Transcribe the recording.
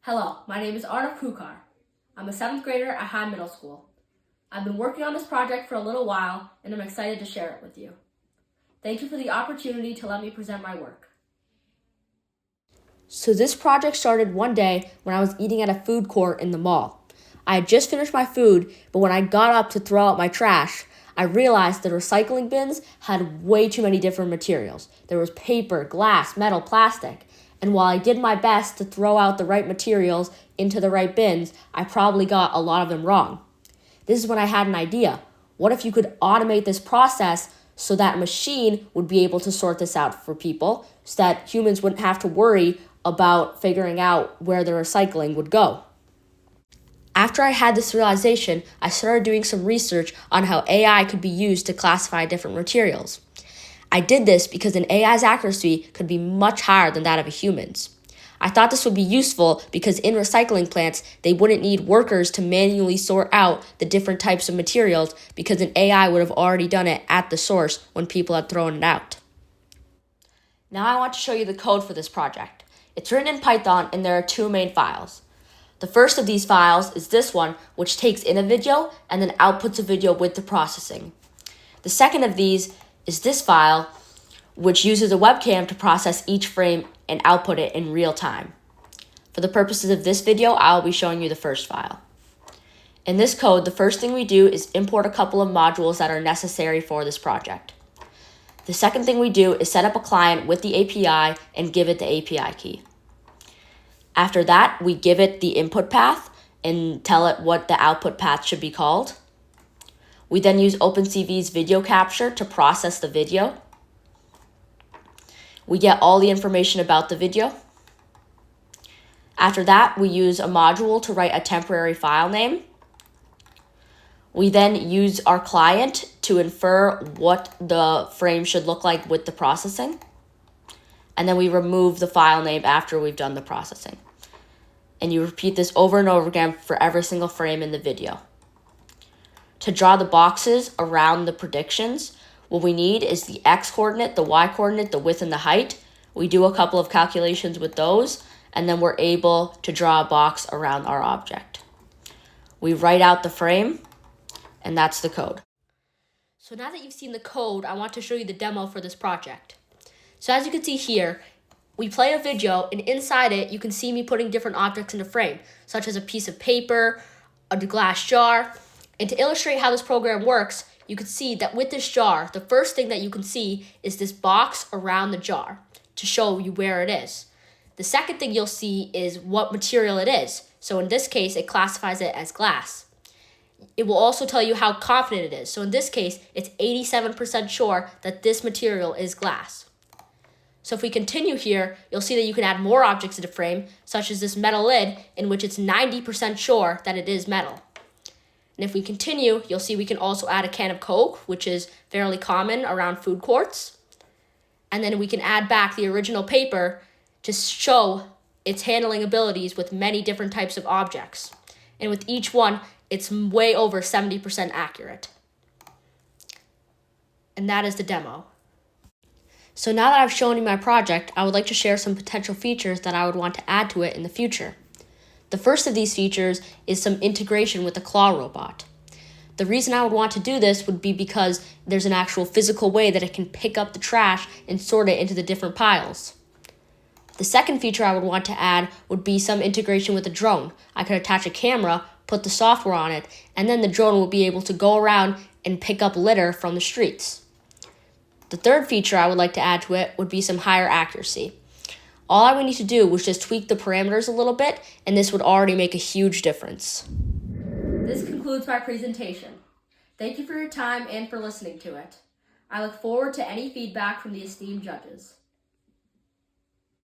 Hello, my name is Arnav Kukar. I'm a 7th grader at High Middle School. I've been working on this project for a little while and I'm excited to share it with you. Thank you for the opportunity to let me present my work. So this project started one day when I was eating at a food court in the mall. I had just finished my food, but when I got up to throw out my trash, I realized the recycling bins had way too many different materials. There was paper, glass, metal, plastic. And while I did my best to throw out the right materials into the right bins, I probably got a lot of them wrong. This is when I had an idea. What if you could automate this process so that a machine would be able to sort this out for people so that humans wouldn't have to worry about figuring out where the recycling would go? After I had this realization, I started doing some research on how AI could be used to classify different materials. I did this because an AI's accuracy could be much higher than that of a human's. I thought this would be useful because in recycling plants, they wouldn't need workers to manually sort out the different types of materials because an AI would have already done it at the source when people had thrown it out. Now I want to show you the code for this project. It's written in Python and there are two main files. The first of these files is this one, which takes in a video and then outputs a video with the processing. The second of these is this file, which uses a webcam to process each frame and output it in real time. For the purposes of this video, I'll be showing you the first file. In this code, the first thing we do is import a couple of modules that are necessary for this project. The second thing we do is set up a client with the API and give it the API key. After that, we give it the input path and tell it what the output path should be called. We then use OpenCV's video capture to process the video. We get all the information about the video. After that, we use a module to write a temporary file name. We then use our client to infer what the frame should look like with the processing. And then we remove the file name after we've done the processing. And you repeat this over and over again for every single frame in the video. To draw the boxes around the predictions, what we need is the X coordinate, the Y coordinate, the width, and the height. We do a couple of calculations with those, and then we're able to draw a box around our object. We write out the frame, and that's the code. So now that you've seen the code, I want to show you the demo for this project. So as you can see here, we play a video, and inside it, you can see me putting different objects in a frame, such as a piece of paper, a glass jar. And to illustrate how this program works, you can see that with this jar, the first thing that you can see is this box around the jar to show you where it is. The second thing you'll see is what material it is. So in this case, it classifies it as glass. It will also tell you how confident it is. So in this case, it's 87% sure that this material is glass. So if we continue here, you'll see that you can add more objects to the frame, such as this metal lid, in which it's 90% sure that it is metal. And if we continue, you'll see we can also add a can of Coke, which is fairly common around food courts. And then we can add back the original paper to show its handling abilities with many different types of objects. And with each one, it's way over 70% accurate. And that is the demo. So now that I've shown you my project, I would like to share some potential features that I would want to add to it in the future. The first of these features is some integration with the claw robot. The reason I would want to do this would be because there's an actual physical way that it can pick up the trash and sort it into the different piles. The second feature I would want to add would be some integration with a drone. I could attach a camera, put the software on it, and then the drone will be able to go around and pick up litter from the streets. The third feature I would like to add to it would be some higher accuracy. All I would need to do was just tweak the parameters a little bit, and this would already make a huge difference. This concludes my presentation. Thank you for your time and for listening to it. I look forward to any feedback from the esteemed judges.